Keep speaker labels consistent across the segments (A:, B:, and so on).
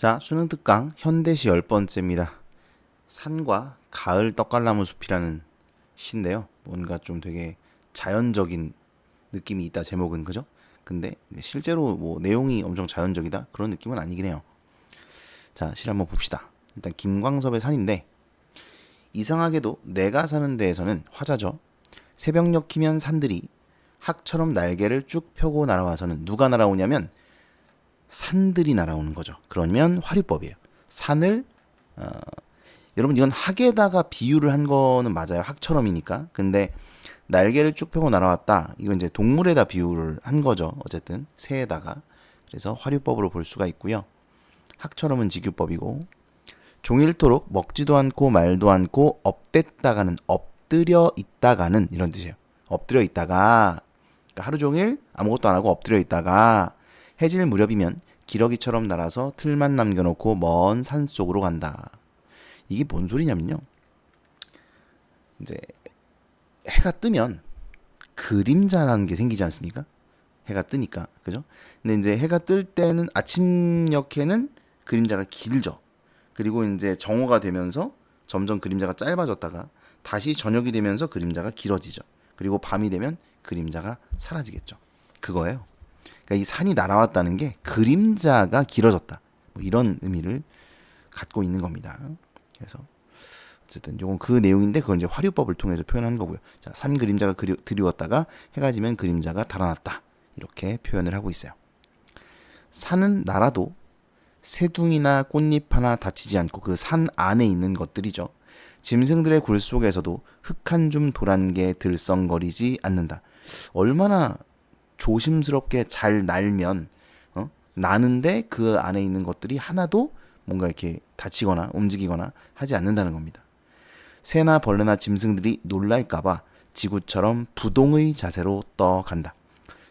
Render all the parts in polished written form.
A: 자, 수능 특강 현대시 10번째입니다. 산과 가을 떡갈나무 숲이라는 시인데요. 뭔가 좀 되게 자연적인 느낌이 있다, 제목은. 그죠? 근데 실제로 뭐 내용이 엄청 자연적이다 그런 느낌은 아니긴 해요. 자, 실 한번 봅시다. 일단 김광섭의 산인데, 이상하게도 내가 사는 데에서는 화자죠. 새벽녘 키면 산들이 학처럼 날개를 쭉 펴고 날아와서는 누가 날아오냐면 산들이 날아오는 거죠. 그러면 화류법이에요. 산을 여러분, 이건 학에다가 비유를 한 거는 맞아요. 학처럼이니까. 근데 날개를 쭉 펴고 날아왔다. 이건 이제 동물에다 비유를 한 거죠. 어쨌든 새에다가. 그래서 화류법으로 볼 수가 있고요. 학처럼은 직유법이고, 종일토록 먹지도 않고 말도 않고 업됐다가는, 엎드려 있다가는 이런 뜻이에요. 엎드려 있다가, 그러니까 하루 종일 아무것도 안 하고 엎드려 있다가 해질 무렵이면 기러기처럼 날아서 틀만 남겨놓고 먼 산 속으로 간다. 이게 뭔 소리냐면요. 이제 해가 뜨면 그림자라는 게 생기지 않습니까? 해가 뜨니까, 그죠? 근데 이제 해가 뜰 때는 아침녘에는 그림자가 길죠. 그리고 이제 정오가 되면서 점점 그림자가 짧아졌다가 다시 저녁이 되면서 그림자가 길어지죠. 그리고 밤이 되면 그림자가 사라지겠죠. 그거예요. 그러니까 이 산이 날아왔다는 게 그림자가 길어졌다. 뭐 이런 의미를 갖고 있는 겁니다. 그래서 어쨌든 요건 그 내용인데, 그건 이제 화류법을 통해서 표현한 거고요. 자, 산 그림자가 드리웠다가 해가 지면 그림자가 달아났다. 이렇게 표현을 하고 있어요. 산은 날아도 새둥이나 꽃잎 하나 다치지 않고, 그 산 안에 있는 것들이죠. 짐승들의 굴 속에서도 흙 한 줌 도란 게 들썩거리지 않는다. 얼마나 조심스럽게 잘 날면 나는데 그 안에 있는 것들이 하나도 뭔가 이렇게 다치거나 움직이거나 하지 않는다는 겁니다. 새나 벌레나 짐승들이 놀랄까봐 지구처럼 부동의 자세로 떠간다.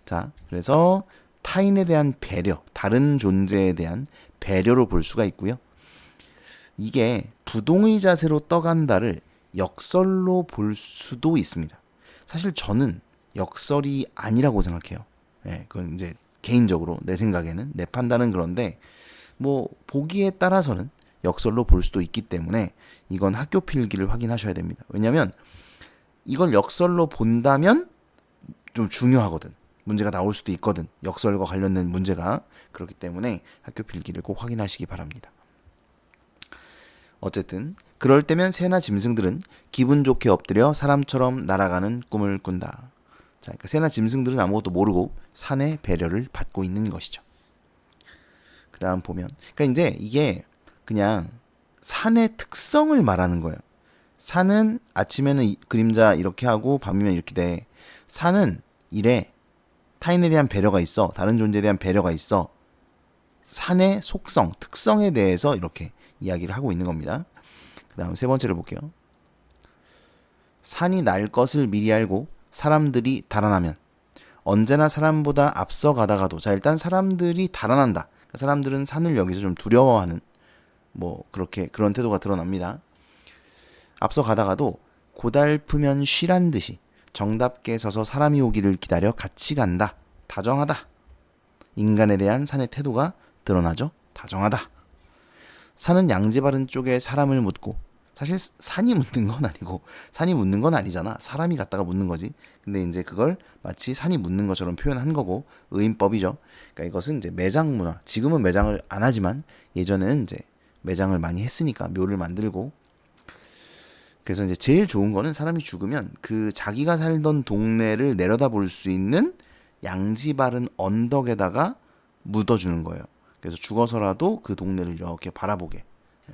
A: 자, 그래서 타인에 대한 배려, 다른 존재에 대한 배려로 볼 수가 있고요. 이게 부동의 자세로 떠간다를 역설로 볼 수도 있습니다. 사실 저는 역설이 아니라고 생각해요. 예, 그건 이제 개인적으로 내 생각에는, 내 판단은 그런데, 뭐 보기에 따라서는 역설로 볼 수도 있기 때문에 이건 학교 필기를 확인하셔야 됩니다. 왜냐하면 이걸 역설로 본다면 좀 중요하거든. 문제가 나올 수도 있거든. 역설과 관련된 문제가. 그렇기 때문에 학교 필기를 꼭 확인하시기 바랍니다. 어쨌든 그럴 때면 새나 짐승들은 기분 좋게 엎드려 사람처럼 날아가는 꿈을 꾼다. 자, 그러니까 새나 짐승들은 아무것도 모르고 산의 배려를 받고 있는 것이죠. 그 다음 보면, 그러니까 이제 이게 그냥 산의 특성을 말하는 거예요. 산은 아침에는 그림자 이렇게 하고 밤이면 이렇게 돼. 산은 이래. 타인에 대한 배려가 있어. 다른 존재에 대한 배려가 있어. 산의 속성, 특성에 대해서 이렇게 이야기를 하고 있는 겁니다. 그 다음 세 번째를 볼게요. 산이 날 것을 미리 알고 사람들이 달아나면 언제나 사람보다 앞서 가다가도, 자, 일단 사람들이 달아난다. 그러니까 사람들은 산을 여기서 좀 두려워하는, 뭐 그렇게 그런 태도가 드러납니다. 앞서 가다가도 고달프면 쉬란 듯이 정답게 서서 사람이 오기를 기다려 같이 간다. 다정하다. 인간에 대한 산의 태도가 드러나죠. 다정하다. 산은 양지 바른 쪽에 사람을 묻고, 사실 산이 묻는 건 아니고, 산이 묻는 건 아니잖아. 사람이 갔다가 묻는 거지. 근데 이제 그걸 마치 산이 묻는 것처럼 표현한 거고, 의인법이죠. 그러니까 이것은 이제 매장 문화. 지금은 매장을 안 하지만 예전에는 이제 매장을 많이 했으니까 묘를 만들고. 그래서 이제 제일 좋은 거는 사람이 죽으면 그 자기가 살던 동네를 내려다볼 수 있는 양지 바른 언덕에다가 묻어주는 거예요. 그래서 죽어서라도 그 동네를 이렇게 바라보게.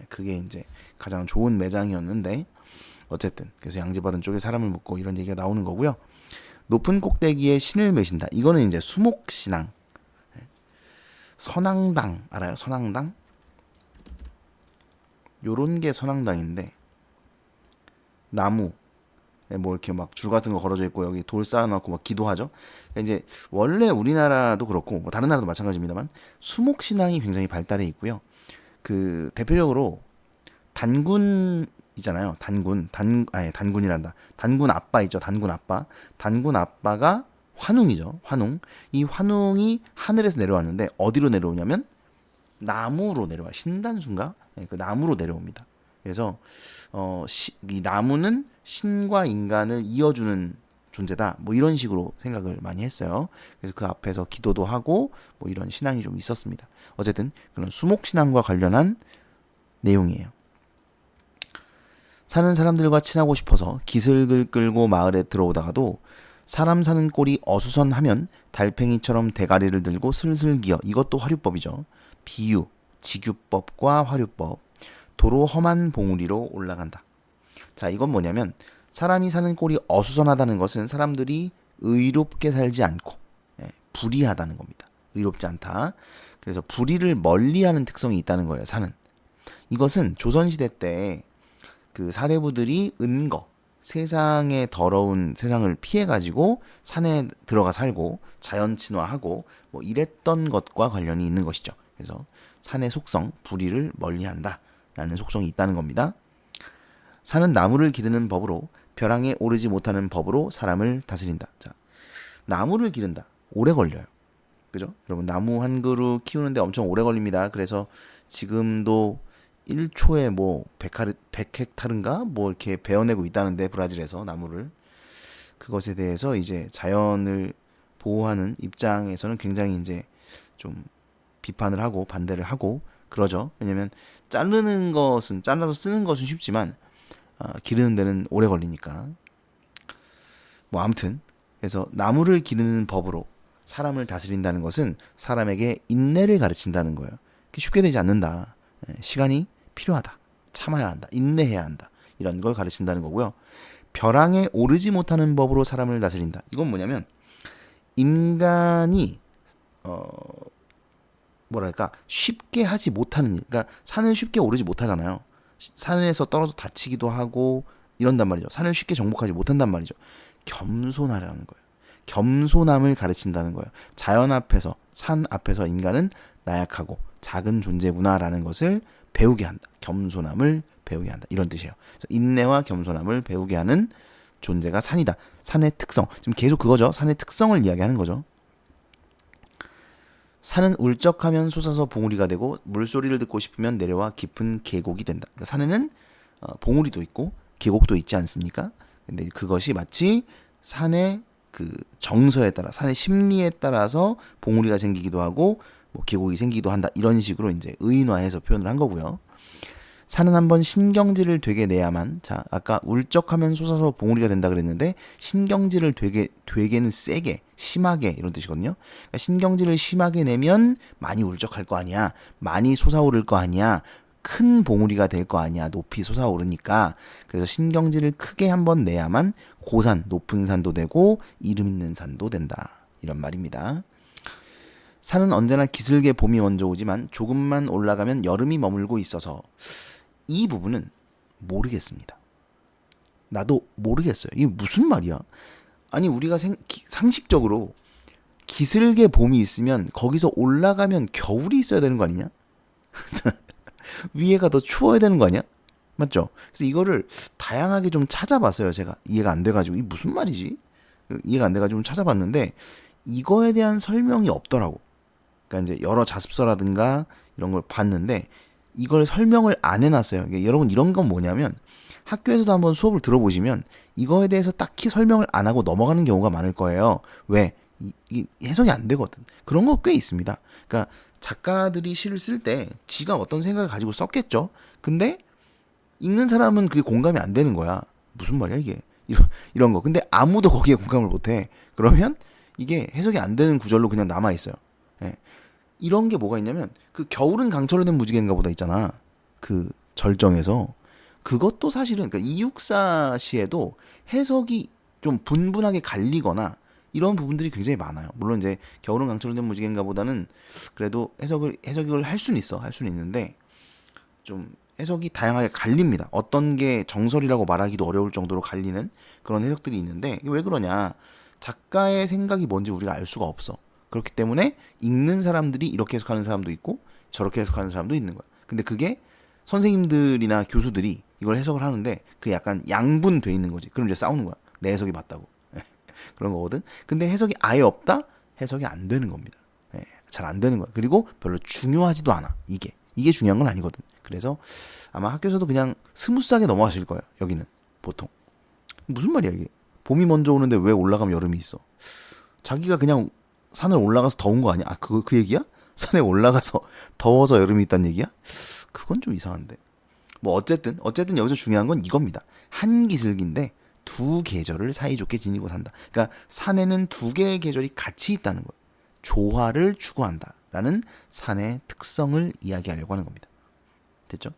A: 그게 이제 가장 좋은 매장이었는데, 어쨌든 그래서 양지 바른 쪽에 사람을 묻고 이런 얘기가 나오는 거고요. 높은 꼭대기에 신을 매신다. 이거는 이제 수목신앙. 선앙당 알아요? 선앙당? 요런 게 선앙당인데, 나무 뭐 이렇게 막 줄 같은 거 걸어져 있고 여기 돌 쌓아놓고 막 기도하죠. 그러니까 이제 원래 우리나라도 그렇고 뭐 다른 나라도 마찬가지입니다만 수목 신앙이 굉장히 발달해 있고요. 그 대표적으로 단군이잖아요. 단군이란다. 단군 아빠 있죠. 단군 아빠. 단군 아빠가 환웅이죠. 환웅. 이 환웅이 하늘에서 내려왔는데 어디로 내려오냐면 나무로 내려와. 신단수인가? 네, 그 나무로 내려옵니다. 그래서 이 나무는 신과 인간을 이어주는 존재다. 뭐 이런 식으로 생각을 많이 했어요. 그래서 그 앞에서 기도도 하고 뭐 이런 신앙이 좀 있었습니다. 어쨌든 그런 수목신앙과 관련한 내용이에요. 사는 사람들과 친하고 싶어서 기슭을 끌고 마을에 들어오다가도 사람 사는 꼴이 어수선하면 달팽이처럼 대가리를 들고 슬슬 기어. 이것도 화류법이죠. 비유, 지규법과 화류법. 도로 험한 봉우리로 올라간다. 자, 이건 뭐냐면 사람이 사는 꼴이 어수선하다는 것은 사람들이 의롭게 살지 않고 불의하다는 겁니다. 의롭지 않다. 그래서 불의를 멀리하는 특성이 있다는 거예요. 산은. 이것은 조선시대 때 그 사대부들이 은거, 세상의 더러운 세상을 피해가지고 산에 들어가 살고 자연 친화하고 뭐 이랬던 것과 관련이 있는 것이죠. 그래서 산의 속성, 불의를 멀리한다 라는 속성이 있다는 겁니다. 산은 나무를 기르는 법으로 벼랑에 오르지 못하는 법으로 사람을 다스린다. 자, 나무를 기른다. 오래 걸려요. 그죠? 여러분 나무 한 그루 키우는데 엄청 오래 걸립니다. 그래서 지금도 1초에 뭐 100헥타르인가 뭐 이렇게 베어내고 있다는데 브라질에서 나무를 그것에 대해서 이제 자연을 보호하는 입장에서는 굉장히 이제 좀 비판을 하고 반대를 하고 그러죠. 왜냐면 자르는 것은 잘라서 쓰는 것은 쉽지만 기르는 데는 오래 걸리니까. 뭐 아무튼 그래서 나무를 기르는 법으로 사람을 다스린다는 것은 사람에게 인내를 가르친다는 거예요. 쉽게 되지 않는다. 시간이 필요하다. 참아야 한다. 인내해야 한다. 이런 걸 가르친다는 거고요. 벼랑에 오르지 못하는 법으로 사람을 다스린다. 이건 뭐냐면 인간이 뭐랄까 쉽게 하지 못하는 일. 그러니까 산을 쉽게 오르지 못하잖아요. 산에서 떨어져 다치기도 하고 이런단 말이죠. 산을 쉽게 정복하지 못한단 말이죠. 겸손하라는 거예요. 겸손함을 가르친다는 거예요. 자연 앞에서, 산 앞에서 인간은 나약하고 작은 존재구나라는 것을 배우게 한다. 겸손함을 배우게 한다. 이런 뜻이에요. 인내와 겸손함을 배우게 하는 존재가 산이다. 산의 특성. 지금 계속 그거죠. 산의 특성을 이야기하는 거죠. 산은 울적하면 솟아서 봉우리가 되고 물소리를 듣고 싶으면 내려와 깊은 계곡이 된다. 그러니까 산에는 봉우리도 있고 계곡도 있지 않습니까? 근데 그것이 마치 산의 그 정서에 따라, 산의 심리에 따라서 봉우리가 생기기도 하고 뭐 계곡이 생기기도 한다. 이런 식으로 이제 의인화해서 표현을 한 거고요. 산은 한번 신경질을 되게 내야만, 자, 아까 울적하면 솟아서 봉우리가 된다 그랬는데 신경질을 되게는 세게, 심하게 이런 뜻이거든요. 그러니까 신경질을 심하게 내면 많이 울적할 거 아니야. 많이 솟아오를 거 아니야. 큰 봉우리가 될 거 아니야. 높이 솟아오르니까. 그래서 신경질을 크게 한번 내야만 고산, 높은 산도 되고 이름 있는 산도 된다. 이런 말입니다. 산은 언제나 기슭에 봄이 먼저 오지만 조금만 올라가면 여름이 머물고 있어서 이 부분은 모르겠습니다. 나도 모르겠어요. 이게 무슨 말이야? 아니 우리가 상식적으로 기슭에 봄이 있으면 거기서 올라가면 겨울이 있어야 되는 거 아니냐? 위에가 더 추워야 되는 거 아니야? 맞죠? 그래서 이거를 다양하게 좀 찾아봤어요. 제가 이해가 안 돼가지고 이게 무슨 말이지? 이해가 안 돼가지고 좀 찾아봤는데 이거에 대한 설명이 없더라고. 그러니까 이제 여러 자습서라든가 이런 걸 봤는데 이걸 설명을 안 해놨어요. 그러니까 여러분 이런 건 뭐냐면 학교에서도 한번 수업을 들어보시면 이거에 대해서 딱히 설명을 안 하고 넘어가는 경우가 많을 거예요. 왜? 이게 해석이 안 되거든. 그런 거 꽤 있습니다. 그러니까 작가들이 시를 쓸 때 지가 어떤 생각을 가지고 썼겠죠. 근데 읽는 사람은 그게 공감이 안 되는 거야. 무슨 말이야 이게. 이런 거. 근데 아무도 거기에 공감을 못해. 그러면 이게 해석이 안 되는 구절로 그냥 남아있어요. 예. 이런 게 뭐가 있냐면 그 겨울은 강철로 된 무지개인가 보다 있잖아. 그 절정에서. 그것도 사실은 그러니까 이육사 시에도 해석이 좀 분분하게 갈리거나 이런 부분들이 굉장히 많아요. 물론 이제 겨울은 강철로 된 무지개인가 보다는 그래도 해석을 할 수는 있어. 할 수는 있는데 좀 해석이 다양하게 갈립니다. 어떤 게 정설이라고 말하기도 어려울 정도로 갈리는 그런 해석들이 있는데 이게 왜 그러냐? 작가의 생각이 뭔지 우리가 알 수가 없어. 그렇기 때문에 읽는 사람들이 이렇게 해석하는 사람도 있고 저렇게 해석하는 사람도 있는 거야. 근데 그게 선생님들이나 교수들이 이걸 해석을 하는데 그 약간 양분돼 있는 거지. 그럼 이제 싸우는 거야. 내 해석이 맞다고. 그런 거거든. 근데 해석이 아예 없다? 해석이 안 되는 겁니다. 잘 안 되는 거야. 그리고 별로 중요하지도 않아. 이게 중요한 건 아니거든. 그래서 아마 학교에서도 그냥 스무스하게 넘어가실 거예요. 여기는 보통. 무슨 말이야 이게? 봄이 먼저 오는데 왜 올라가면 여름이 있어? 자기가 그냥 산을 올라가서 더운 거 아니야? 아, 그 얘기야? 산에 올라가서 더워서 여름이 있다는 얘기야? 그건 좀 이상한데. 뭐 어쨌든 여기서 중요한 건 이겁니다. 한 기슭인데 두 계절을 사이좋게 지니고 산다. 그러니까 산에는 두 개의 계절이 같이 있다는 거예요. 조화를 추구한다라는 산의 특성을 이야기하려고 하는 겁니다. 됐죠?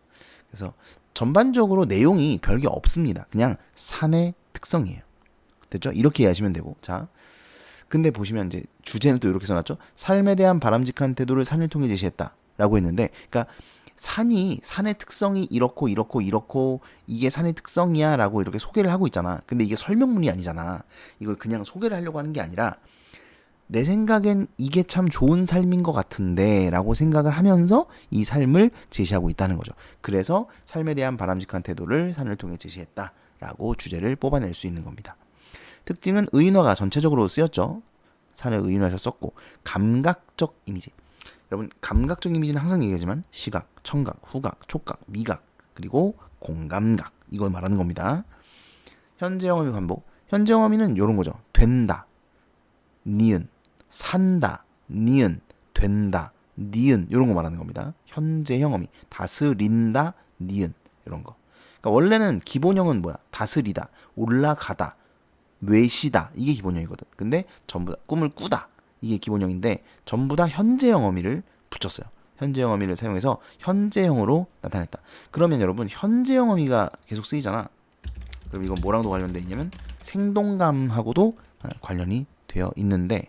A: 그래서 전반적으로 내용이 별게 없습니다. 그냥 산의 특성이에요. 됐죠? 이렇게 이해하시면 되고. 자, 근데 보시면 이제 주제는 또 이렇게 써놨죠. 삶에 대한 바람직한 태도를 산을 통해 제시했다라고 했는데, 그러니까 산의 특성이 이렇고 이게 산의 특성이야라고 이렇게 소개를 하고 있잖아. 근데 이게 설명문이 아니잖아. 이걸 그냥 소개를 하려고 하는 게 아니라 내 생각엔 이게 참 좋은 삶인 것 같은데 라고 생각을 하면서 이 삶을 제시하고 있다는 거죠. 그래서 삶에 대한 바람직한 태도를 산을 통해 제시했다라고 주제를 뽑아낼 수 있는 겁니다. 특징은 의인화가 전체적으로 쓰였죠. 산을 의인화해서 썼고, 감각적 이미지. 여러분, 감각적 이미지는 항상 얘기하지만 시각, 청각, 후각, 촉각, 미각, 그리고 공감각, 이걸 말하는 겁니다. 현재형어미 반복. 현재형어미는 이런 거죠. 된다, 니은, 산다, 니은, 된다, 니은, 이런 거 말하는 겁니다. 현재형어미. 다스린다, 니은, 이런 거. 그러니까 원래는 기본형은 뭐야? 다스리다, 올라가다, 뇌시다, 이게 기본형이거든. 근데 전부 다 꿈을 꾸다, 이게 기본형인데 전부 다 현재형 어미를 붙였어요. 현재형 어미를 사용해서 현재형으로 나타냈다. 그러면 여러분, 현재형 어미가 계속 쓰이잖아. 그럼 이건 뭐랑도 관련돼 있냐면 생동감하고도 관련이 되어 있는데,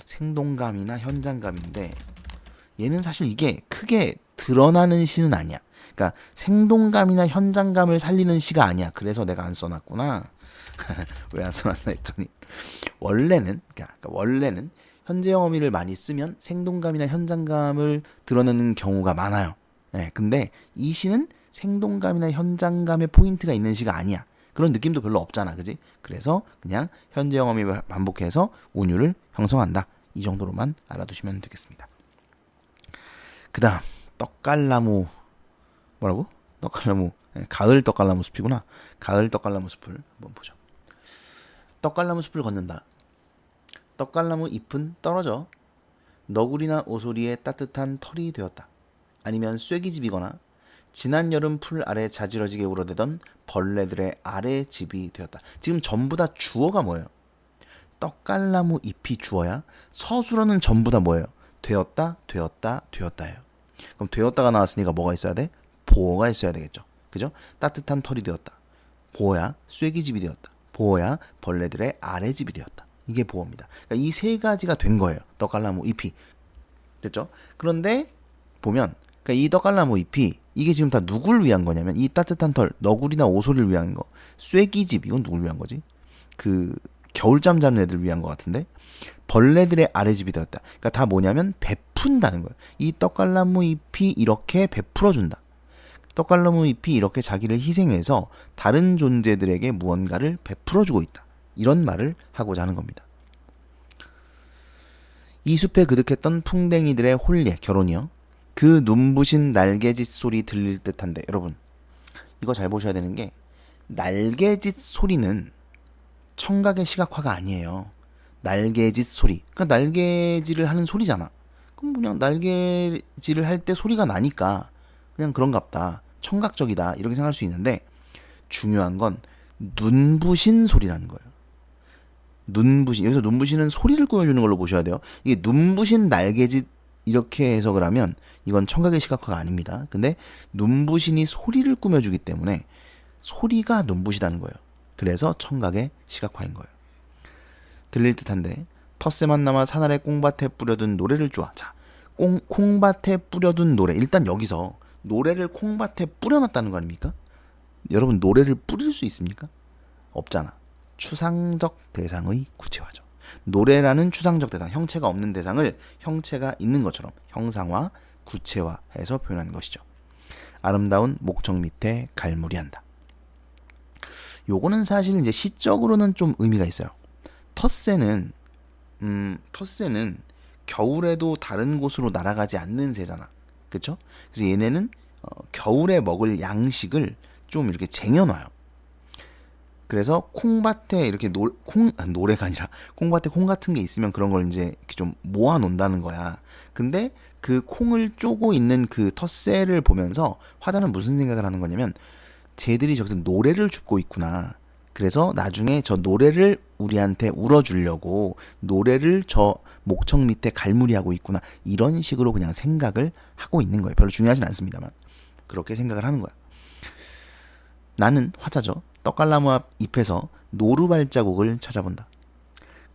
A: 생동감이나 현장감인데 얘는 사실 이게 크게 드러나는 시는 아니야. 그러니까 생동감이나 현장감을 살리는 시가 아니야. 그래서 내가 안 써놨구나. 왜 안 써놨나 했더니 원래는 현재형 어미를 많이 쓰면 생동감이나 현장감을 드러내는 경우가 많아요. 네, 근데 이 시는 생동감이나 현장감의 포인트가 있는 시가 아니야. 그런 느낌도 별로 없잖아, 그지? 그래서 그냥 현재형 어미를 반복해서 운율을 형성한다. 이 정도로만 알아두시면 되겠습니다. 그 다음 떡갈나무, 뭐라고? 떡갈나무, 가을 떡갈나무 숲이구나. 가을 떡갈나무 숲을 한번 보죠. 떡갈나무 숲을 걷는다. 떡갈나무 잎은 떨어져 너구리나 오소리의 따뜻한 털이 되었다. 아니면 쐐기집이거나 지난 여름 풀 아래 자지러지게 울어대던 벌레들의 아래집이 되었다. 지금 전부 다 주어가 뭐예요? 떡갈나무 잎이 주어야 서술어는 전부 다 뭐예요? 되었다, 되었다, 되었다예요. 그럼 되었다가 나왔으니까 뭐가 있어야 돼? 보어가 있어야 되겠죠. 그죠? 따뜻한 털이 되었다. 보어야 쐐기집이 되었다. 보어야 벌레들의 아래집이 되었다. 이게 보어입니다. 그러니까 이 세 가지가 된 거예요. 떡갈나무 잎이. 됐죠? 그런데 보면 그러니까 이 떡갈나무 잎이 이게 지금 다 누굴 위한 거냐면 이 따뜻한 털, 너구리나 오소리를 위한 거. 쐐기집, 이건 누굴 위한 거지? 그 겨울잠 자는 애들 위한 것 같은데, 벌레들의 아래집이 되었다. 그러니까 다 뭐냐면 베푼다는 거예요. 이 떡갈나무 잎이 이렇게 베풀어준다. 떡갈나무 잎이 이렇게 자기를 희생해서 다른 존재들에게 무언가를 베풀어주고 있다. 이런 말을 하고자 하는 겁니다. 이 숲에 그득했던 풍뎅이들의 혼례, 결혼이요. 그 눈부신 날개짓 소리 들릴 듯한데, 여러분 이거 잘 보셔야 되는 게, 날개짓 소리는 청각의 시각화가 아니에요. 날개짓 소리, 그러니까 날개질을 하는 소리잖아. 그럼 그냥 날개질을 할 때 소리가 나니까 그냥 그런갑다, 청각적이다, 이렇게 생각할 수 있는데, 중요한 건 눈부신 소리라는 거예요. 눈부신, 여기서 눈부신은 소리를 꾸며주는 걸로 보셔야 돼요. 이게 눈부신 날개짓 이렇게 해석을 하면 이건 청각의 시각화가 아닙니다. 근데 눈부신이 소리를 꾸며주기 때문에 소리가 눈부시다는 거예요. 그래서 청각의 시각화인 거예요. 들릴 듯한데 텃세만 남아 산아래 꽁밭에 뿌려둔 노래를 쪼아. 자, 콩밭에 뿌려둔 노래. 일단 여기서 노래를 콩밭에 뿌려놨다는 거 아닙니까? 여러분, 노래를 뿌릴 수 있습니까? 없잖아. 추상적 대상의 구체화죠. 노래라는 추상적 대상, 형체가 없는 대상을 형체가 있는 것처럼 형상화, 구체화해서 표현하는 것이죠. 아름다운 목청 밑에 갈무리한다. 요거는 사실 이제 시적으로는 좀 의미가 있어요. 텃세는 겨울에도 다른 곳으로 날아가지 않는 새잖아. 그쵸? 그래서 얘네는 겨울에 먹을 양식을 좀 이렇게 쟁여놔요. 그래서 콩밭에 이렇게 노래가 아니라 콩밭에 콩 같은 게 있으면 그런 걸 이제 이렇게 좀 모아 놓는다는 거야. 근데 그 콩을 쪼고 있는 그 텃새를 보면서 화자는 무슨 생각을 하는 거냐면 쟤들이 저기서 노래를 줍고 있구나. 그래서 나중에 저 노래를 우리한테 울어주려고 노래를 저 목청 밑에 갈무리하고 있구나. 이런 식으로 그냥 생각을 하고 있는 거예요. 별로 중요하진 않습니다만. 그렇게 생각을 하는 거야. 나는 화자죠. 떡갈나무 앞 잎에서 노루 발자국을 찾아본다.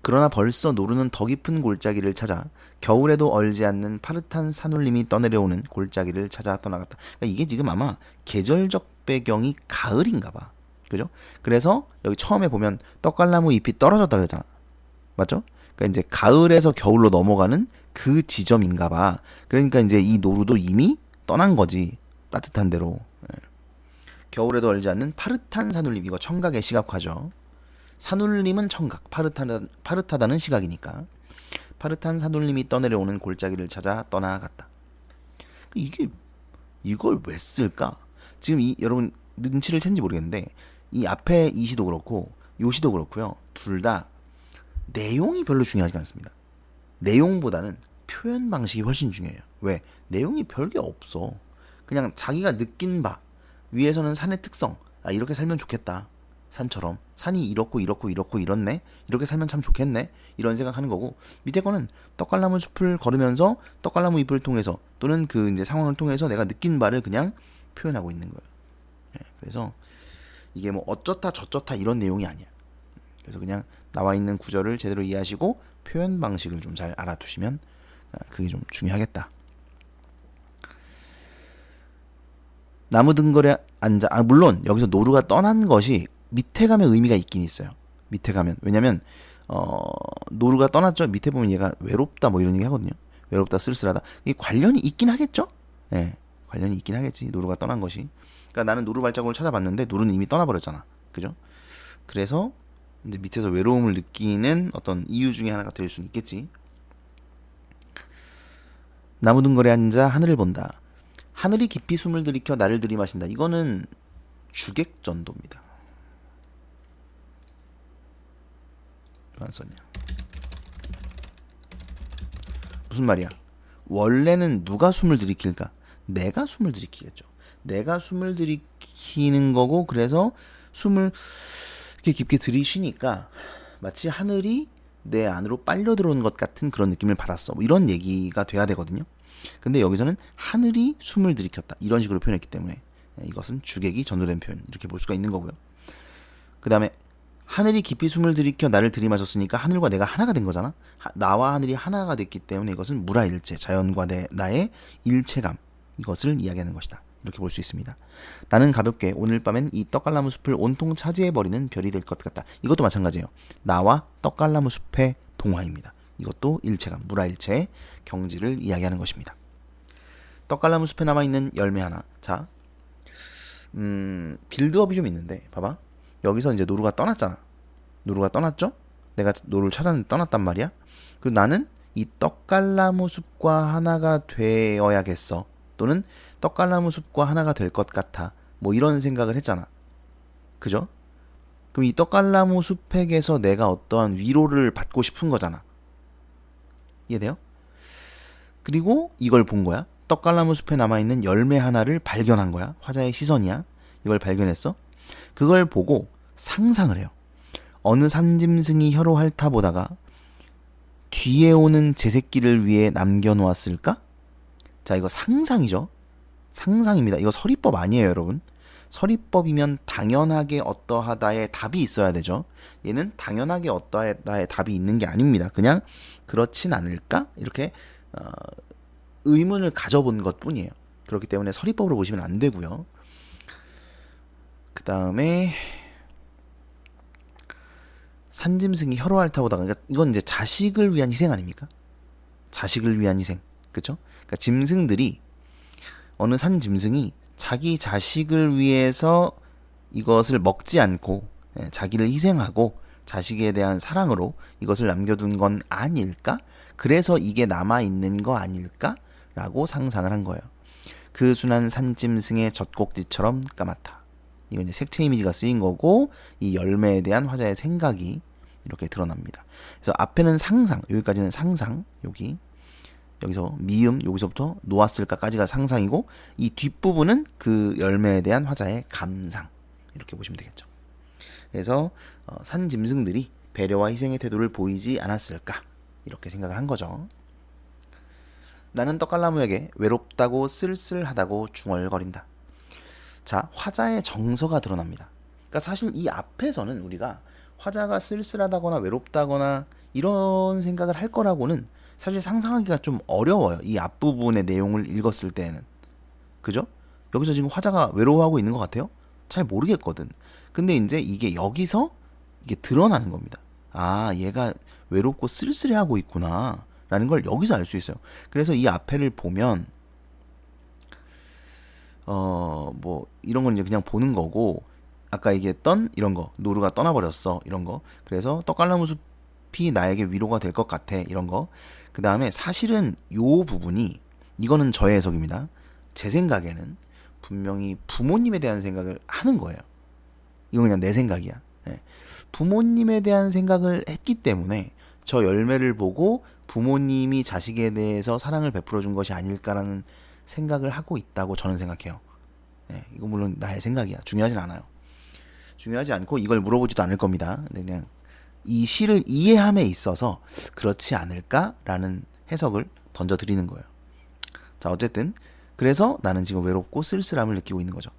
A: 그러나 벌써 노루는 더 깊은 골짜기를 찾아 겨울에도 얼지 않는 파릇한 산울림이 떠내려오는 골짜기를 찾아 떠나갔다. 그러니까 이게 지금 아마 계절적 배경이 가을인가 봐. 그죠? 그래서 여기 처음에 보면 떡갈나무 잎이 떨어졌다 그랬잖아. 맞죠? 그러니까 이제 가을에서 겨울로 넘어가는 그 지점인가 봐. 그러니까 이제 이 노루도 이미 떠난 거지. 따뜻한 데로. 겨울에도 얼지 않는 파릇한 산울림. 이거 청각의 시각화죠. 산울림은 청각, 파릇하다는 시각이니까. 파릇한 산울림이 떠내려오는 골짜기를 찾아 떠나갔다. 이걸 왜 쓸까? 지금 여러분 눈치를 챘는지 모르겠는데 이 앞에 이 시도 그렇고 요 시도 그렇고요. 둘 다 내용이 별로 중요하지 않습니다. 내용보다는 표현 방식이 훨씬 중요해요. 왜? 내용이 별게 없어. 그냥 자기가 느낀 바, 위에서는 산의 특성, 이렇게 살면 좋겠다. 산처럼 산이 이렇고 이렇네. 이렇게 살면 참 좋겠네. 이런 생각하는 거고, 밑에 거는 떡갈나무 숲을 걸으면서 떡갈나무 잎을 통해서 또는 그 이제 상황을 통해서 내가 느낀 바를 그냥 표현하고 있는 거예요. 그래서 이게 뭐 어쩌다 저쩌다 이런 내용이 아니야. 그래서 그냥 나와 있는 구절을 제대로 이해하시고 표현 방식을 좀 잘 알아두시면 그게 좀 중요하겠다. 나무 등걸에 앉아. 물론 여기서 노루가 떠난 것이 밑에 가면 의미가 있긴 있어요. 밑에 가면. 왜냐면 노루가 떠났죠. 밑에 보면 얘가 외롭다 뭐 이런 얘기 하거든요. 외롭다, 쓸쓸하다. 이게 관련이 있긴 하겠죠. 예, 관련이 있긴 하겠지. 노루가 떠난 것이. 그러니까 나는 노루 발자국을 찾아봤는데 노루는 이미 떠나버렸잖아. 그죠? 그래서 이제 밑에서 외로움을 느끼는 어떤 이유 중에 하나가 될 수는 있겠지. 나무 등걸에 앉아 하늘을 본다. 하늘이 깊이 숨을 들이켜 나를 들이마신다. 이거는 주객전도입니다. 왜 안 썼냐? 무슨 말이야? 원래는 누가 숨을 들이킬까? 내가 숨을 들이키겠죠. 내가 숨을 들이키는 거고, 그래서 숨을 이렇게 깊게 들이쉬니까 마치 하늘이 내 안으로 빨려 들어오는 것 같은 그런 느낌을 받았어. 뭐 이런 얘기가 돼야 되거든요. 근데 여기서는 하늘이 숨을 들이켰다. 이런 식으로 표현했기 때문에 이것은 주객이 전도된 표현, 이렇게 볼 수가 있는 거고요. 그 다음에 하늘이 깊이 숨을 들이켜 나를 들이마셨으니까 하늘과 내가 하나가 된 거잖아. 나와 하늘이 하나가 됐기 때문에 이것은 무라일체, 자연과 나의 일체감, 이것을 이야기하는 것이다. 이렇게 볼 수 있습니다. 나는 가볍게 오늘 밤엔 이 떡갈나무 숲을 온통 차지해버리는 별이 될 것 같다. 이것도 마찬가지예요. 나와 떡갈나무 숲의 동화입니다. 이것도 일체감, 무라일체의 경지를 이야기하는 것입니다. 떡갈나무 숲에 남아있는 열매 하나. 자, 빌드업이 좀 있는데 봐봐. 여기서 이제 노루가 떠났잖아. 노루가 떠났죠? 내가 노루를 찾았는데 떠났단 말이야. 그리고 나는 이 떡갈나무 숲과 하나가 되어야겠어. 또는 떡갈나무 숲과 하나가 될 것 같아. 뭐 이런 생각을 했잖아. 그죠? 그럼 이 떡갈나무 숲에게서 내가 어떠한 위로를 받고 싶은 거잖아. 이해돼요? 그리고 이걸 본 거야. 떡갈나무 숲에 남아있는 열매 하나를 발견한 거야. 화자의 시선이야. 이걸 발견했어. 그걸 보고 상상을 해요. 어느 산짐승이 혀로 핥아보다가 뒤에 오는 제 새끼를 위해 남겨놓았을까? 자, 이거 상상이죠. 상상입니다. 이거 서리법 아니에요, 여러분. 서리법이면 당연하게 어떠하다의 답이 있어야 되죠. 얘는 당연하게 어떠하다의 답이 있는 게 아닙니다. 그냥 그렇진 않을까? 이렇게 의문을 가져본 것 뿐이에요. 그렇기 때문에 서리법으로 보시면 안 되고요. 그 다음에 산짐승이 혀로 핥아보다가, 그러니까 이건 이제 자식을 위한 희생 아닙니까? 자식을 위한 희생, 그렇죠? 그러니까 짐승들이, 어느 산짐승이 자기 자식을 위해서 이것을 먹지 않고 자기를 희생하고 자식에 대한 사랑으로 이것을 남겨둔 건 아닐까? 그래서 이게 남아있는 거 아닐까? 라고 상상을 한 거예요. 그 순한 산짐승의 젖꼭지처럼 까맣다. 이건 이제 색채 이미지가 쓰인 거고, 이 열매에 대한 화자의 생각이 이렇게 드러납니다. 그래서 앞에는 상상, 여기까지는 상상, 여기서 미음, 여기서부터 놓았을까까지가 상상이고, 이 뒷부분은 그 열매에 대한 화자의 감상, 이렇게 보시면 되겠죠. 그래서 산 짐승들이 배려와 희생의 태도를 보이지 않았을까, 이렇게 생각을 한 거죠. 나는 떡갈나무에게 외롭다고 쓸쓸하다고 중얼거린다. 자, 화자의 정서가 드러납니다. 그러니까 사실 이 앞에서는 우리가 화자가 쓸쓸하다거나 외롭다거나 이런 생각을 할 거라고는 사실 상상하기가 좀 어려워요. 이 앞부분의 내용을 읽었을 때는. 그죠? 여기서 지금 화자가 외로워하고 있는 것 같아요? 잘 모르겠거든. 근데 이제 이게 여기서 이게 드러나는 겁니다. 아, 얘가 외롭고 쓸쓸해하고 있구나 라는 걸 여기서 알 수 있어요. 그래서 이 앞에를 보면 뭐 이런 건 이제 그냥 보는 거고, 아까 얘기했던 이런 거, 노루가 떠나버렸어 이런 거, 그래서 떡갈나무 숲이 나에게 위로가 될 것 같아 이런 거. 그 다음에 사실은 요 부분이, 이거는 저의 해석입니다. 제 생각에는 분명히 부모님에 대한 생각을 하는 거예요. 이건 그냥 내 생각이야. 네. 부모님에 대한 생각을 했기 때문에 저 열매를 보고 부모님이 자식에 대해서 사랑을 베풀어 준 것이 아닐까라는 생각을 하고 있다고 저는 생각해요. 네, 이거 물론 나의 생각이야. 중요하진 않아요. 중요하지 않고 이걸 물어보지도 않을 겁니다. 그냥 이 시를 이해함에 있어서 그렇지 않을까라는 해석을 던져드리는 거예요. 자, 어쨌든 그래서 나는 지금 외롭고 쓸쓸함을 느끼고 있는 거죠.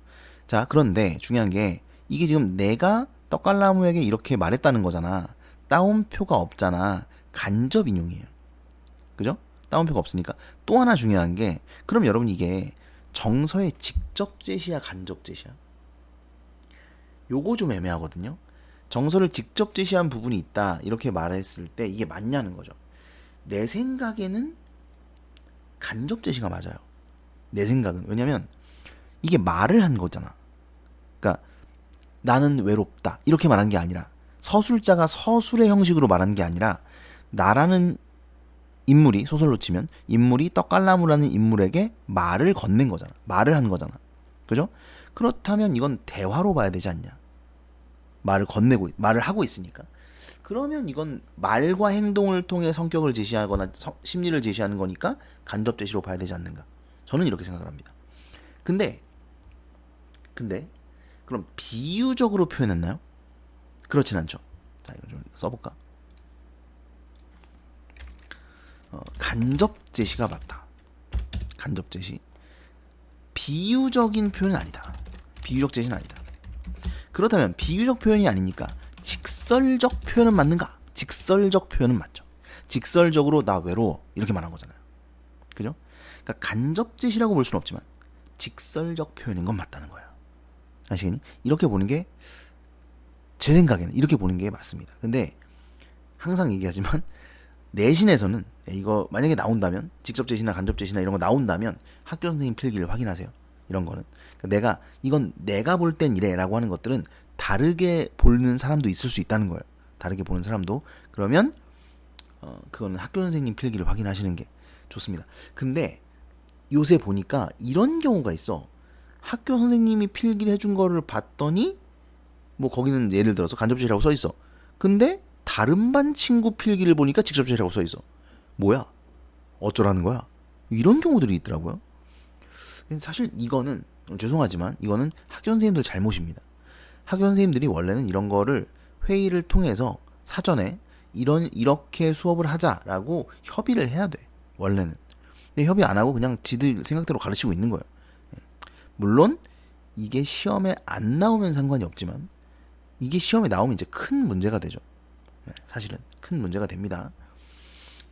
A: 자, 그런데 중요한 게 이게 지금 내가 떡갈나무에게 이렇게 말했다는 거잖아. 따옴표가 없잖아. 간접 인용이에요. 그죠? 따옴표가 없으니까. 또 하나 중요한 게, 그럼 여러분 이게 정서의 직접 제시야 간접 제시야? 요거 좀 애매하거든요. 정서를 직접 제시한 부분이 있다 이렇게 말했을 때 이게 맞냐는 거죠. 내 생각에는 간접 제시가 맞아요. 내 생각은. 왜냐면 이게 말을 한 거잖아. 그러니까 나는 외롭다 이렇게 말한 게 아니라, 서술자가 서술의 형식으로 말한 게 아니라, 나라는 인물이, 소설로 치면 인물이 떡갈나무라는 인물에게 말을 건넨 거잖아. 말을 한 거잖아. 그죠? 그렇다면 이건 대화로 봐야 되지 않냐. 말을 하고 있으니까. 그러면 이건 말과 행동을 통해 성격을 제시하거나 심리를 제시하는 거니까 간접 제시로 봐야 되지 않는가. 저는 이렇게 생각을 합니다. 근데 그럼 비유적으로 표현했나요? 그렇진 않죠. 자, 이거 좀 써볼까? 간접 제시가 맞다. 간접 제시. 비유적인 표현은 아니다. 비유적 제시는 아니다. 그렇다면 비유적 표현이 아니니까 직설적 표현은 맞는가? 직설적 표현은 맞죠. 직설적으로 나 외로워 이렇게 말한 거잖아요. 그죠? 그러니까 간접 제시라고 볼 수는 없지만 직설적 표현인 건 맞다는 거예요. 아시겠니? 이렇게 보는 게, 제 생각에는 이렇게 보는 게 맞습니다. 근데 항상 얘기하지만 내신에서는 이거 만약에 나온다면, 직접 제시나 간접 제시나 이런 거 나온다면 학교 선생님 필기를 확인하세요. 이런 거는 이건 내가 볼 땐 이래라고 하는 것들은 다르게 보는 사람도 있을 수 있다는 거예요. 다르게 보는 사람도. 그러면 그거는 학교 선생님 필기를 확인하시는 게 좋습니다. 근데 요새 보니까 이런 경우가 있어. 학교 선생님이 필기를 해준 거를 봤더니 뭐 거기는 예를 들어서 간접 제시라고 써 있어. 근데 다른 반 친구 필기를 보니까 직접 제시라고 써 있어. 뭐야? 어쩌라는 거야? 이런 경우들이 있더라고요. 사실 이거는, 죄송하지만 이거는 학교 선생님들 잘못입니다. 학교 선생님들이 원래는 이런 거를 회의를 통해서 사전에 이렇게 수업을 하자라고 협의를 해야 돼. 원래는. 근데 협의 안 하고 그냥 지들 생각대로 가르치고 있는 거예요. 물론 이게 시험에 안 나오면 상관이 없지만 이게 시험에 나오면 이제 큰 문제가 되죠. 사실은 큰 문제가 됩니다.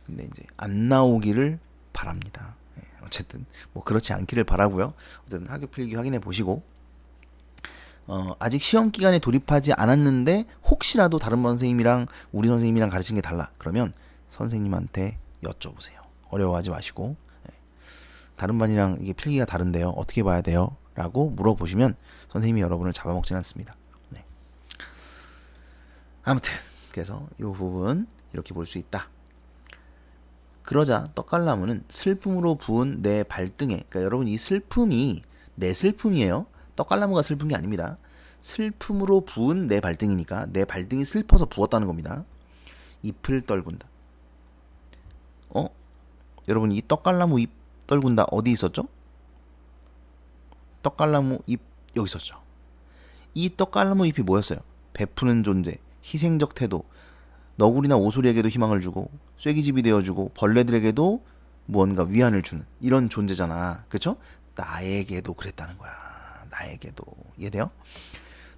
A: 근데 이제 안 나오기를 바랍니다. 어쨌든 뭐 그렇지 않기를 바라고요. 어쨌든 학교 필기 확인해 보시고, 아직 시험 기간에 돌입하지 않았는데 혹시라도 다른 선생님이랑 우리 선생님이랑 가르친 게 달라 그러면 선생님한테 여쭤보세요. 어려워하지 마시고, 다른 반이랑 이게 필기가 다른데요, 어떻게 봐야 돼요? 라고 물어보시면 선생님이 여러분을 잡아먹진 않습니다. 네. 아무튼 그래서 이 부분 이렇게 볼 수 있다. 그러자 떡갈나무는 슬픔으로 부은 내 발등에, 그러니까 여러분 이 슬픔이 내 슬픔이에요. 떡갈나무가 슬픈 게 아닙니다. 슬픔으로 부은 내 발등이니까 내 발등이 슬퍼서 부었다는 겁니다. 잎을 떨군다. 여러분 이 떡갈나무 잎 떨군다 어디 있었죠? 떡갈나무 잎 여기 있었죠. 이 떡갈나무 잎이 뭐였어요? 베푸는 존재, 희생적 태도, 너구리나 오소리에게도 희망을 주고 쐐기집이 되어주고 벌레들에게도 무언가 위안을 주는 이런 존재잖아. 그쵸? 나에게도 그랬다는 거야. 나에게도. 이해돼요?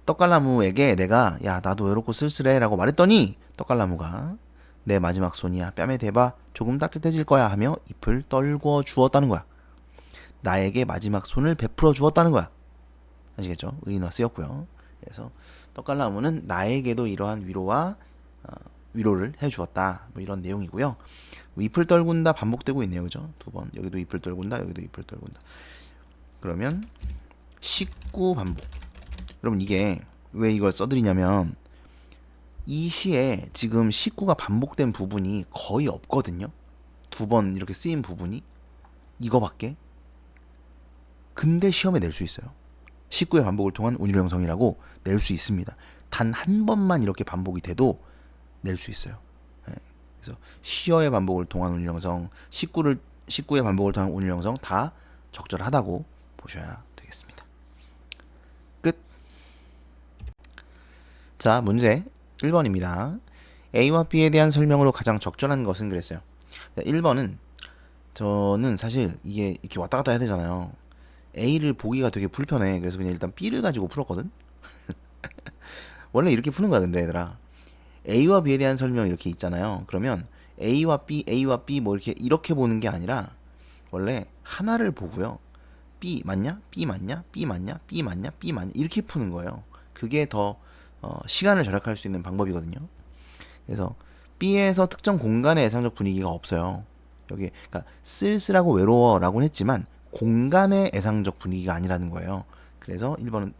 A: 떡갈나무에게 내가 야 나도 외롭고 쓸쓸해 라고 말했더니 떡갈나무가 내 마지막 손이야 뺨에 대봐 조금 따뜻해질 거야 하며 잎을 떨궈 주었다는 거야. 나에게 마지막 손을 베풀어 주었다는 거야. 아시겠죠? 의인화 쓰였고요. 그래서 떡갈나무는 나에게도 이러한 위로를 해주었다. 뭐 이런 내용이고요. 잎을 떨군다 반복되고 있네요. 그죠? 두 번. 여기도 잎을 떨군다. 여기도 잎을 떨군다. 그러면 식구 반복. 여러분 이게 왜 이걸 써드리냐면 이 시에 지금 식구가 반복된 부분이 거의 없거든요. 두 번 이렇게 쓰인 부분이 이거밖에. 근데 시험에 낼 수 있어요. 식구의 반복을 통한 운율 형성이라고 낼 수 있습니다. 단 한 번만 이렇게 반복이 돼도 낼 수 있어요. 네. 그래서 시어의 반복을 통한 운율 형성, 식구의 반복을 통한 운율 형성 다 적절하다고 보셔야 되겠습니다. 끝. 자, 문제 1번입니다. A와 B에 대한 설명으로 가장 적절한 것은 그랬어요. 1번은 저는 사실 이게 이렇게 왔다 갔다 해야 되잖아요. A를 보기가 되게 불편해. 그래서 그냥 일단 B를 가지고 풀었거든. 원래 이렇게 푸는 거야, 근데 얘들아. A와 B에 대한 설명 이렇게 있잖아요. 그러면 A와 B 뭐 이렇게 보는 게 아니라 원래 하나를 보고요. B 맞냐? B 맞냐? B 맞냐? B 맞냐? B 맞냐? 이렇게 푸는 거예요. 그게 더 시간을 절약할 수 있는 방법이거든요. 그래서 B에서 특정 공간의 예상적 분위기가 없어요. 여기 그러니까 쓸쓸하고 외로워라고는 했지만 공간의 예상적 분위기가 아니라는 거예요. 그래서 1번은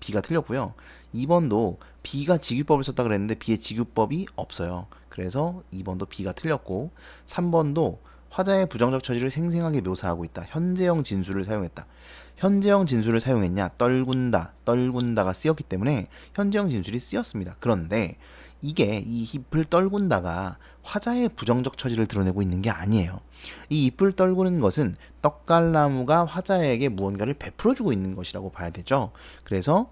A: B가 틀렸고요. 2번도 B가 직유법을 썼다 그랬는데 B의 직유법이 없어요. 그래서 2번도 B가 틀렸고 3번도 화자의 부정적 처지를 생생하게 묘사하고 있다. 현재형 진수를 사용했다. 현재형 진수를 사용했냐? 떨군다가 쓰였기 때문에 현재형 진술이 쓰였습니다. 그런데 이게 이 잎을 떨군다가 화자의 부정적 처지를 드러내고 있는 게 아니에요. 이 잎을 떨구는 것은 떡갈나무가 화자에게 무언가를 베풀어주고 있는 것이라고 봐야 되죠. 그래서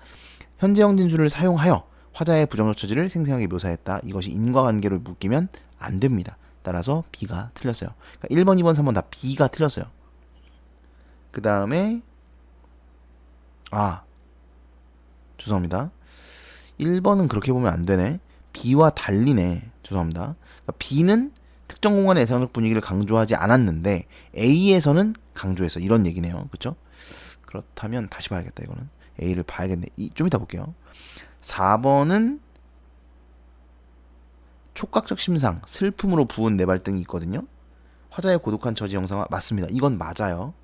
A: 현재형 진술을 사용하여 화자의 부정적 처지를 생생하게 묘사했다. 이것이 인과관계로 묶이면 안 됩니다. 따라서 B가 틀렸어요. 그러니까 1번, 2번, 3번 다 B가 틀렸어요. 그 다음에 죄송합니다. 1번은 그렇게 보면 안 되네. B와 달리네. 죄송합니다. 그러니까 B는 특정 공간의 예상적 분위기를 강조하지 않았는데 A에서는 강조했어. 이런 얘기네요. 그쵸? 그렇다면 다시 봐야겠다. 이거는 A를 봐야겠네. 좀 이따 볼게요. 4번은 촉각적 심상, 슬픔으로 부은 내 발등이 있거든요. 화자의 고독한 처지 형상화 맞습니다. 이건 맞아요.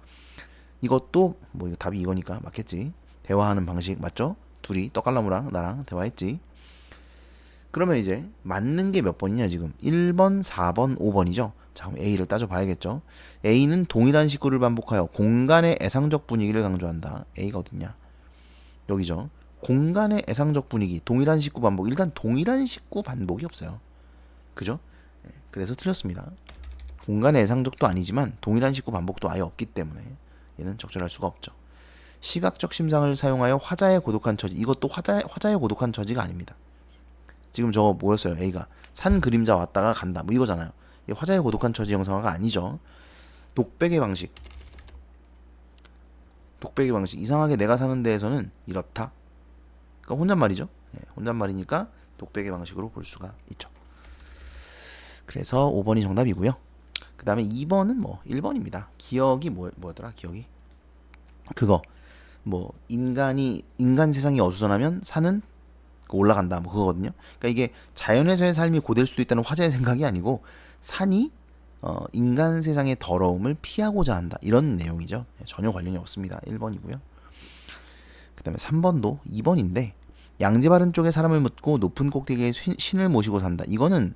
A: 이것도 뭐 답이 이거니까 맞겠지. 대화하는 방식 맞죠? 둘이 떡갈나무랑 나랑 대화했지. 그러면 이제 맞는 게 몇 번이냐 지금 1번, 4번, 5번이죠. 자 그럼 A를 따져봐야겠죠. A는 동일한 식구를 반복하여 공간의 애상적 분위기를 강조한다. A가 어딨냐? 여기죠. 공간의 애상적 분위기, 동일한 식구 반복. 일단 동일한 식구 반복이 없어요. 그죠? 그래서 틀렸습니다. 공간의 애상적도 아니지만 동일한 식구 반복도 아예 없기 때문에 얘는 적절할 수가 없죠. 시각적 심상을 사용하여 화자의 고독한 처지. 이것도 화자의 고독한 처지가 아닙니다. 지금 저거 뭐였어요? A가 산 그림자 왔다가 간다 뭐 이거잖아요. 이 화자의 고독한 처지 형상화가 아니죠. 독백의 방식 이상하게 내가 사는 데에서는 이렇다. 그러니까 혼잣말이죠. 혼잣말이니까 독백의 방식으로 볼 수가 있죠. 그래서 5번이 정답이고요. 그 다음에 2번은 뭐 1번입니다. 기억이 뭐였더라? 기억이 그거 뭐 인간 세상이 어수선하면 산은 올라간다 뭐 그거거든요. 그러니까 이게 자연에서의 삶이 고될 수도 있다는 화자의 생각이 아니고 산이 인간 세상의 더러움을 피하고자 한다 이런 내용이죠. 전혀 관련이 없습니다. 1번이고요. 그 다음에 3번도 2번인데 양지 바른 쪽에 사람을 묻고 높은 꼭대기에 신을 모시고 산다. 이거는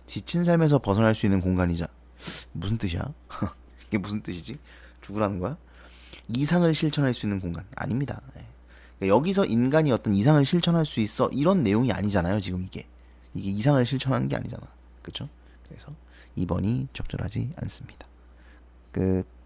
A: 지친 삶에서 벗어날 수 있는 공간이자. 무슨 뜻이야? 이게 무슨 뜻이지? 죽으라는 거야? 이상을 실천할 수 있는 공간 아닙니다. 예. 그러니까 여기서 인간이 어떤 이상을 실천할 수 있어 이런 내용이 아니잖아요. 지금 이게 이상을 실천하는 게 아니잖아. 그렇죠? 그래서 2번이 적절하지 않습니다. 끝.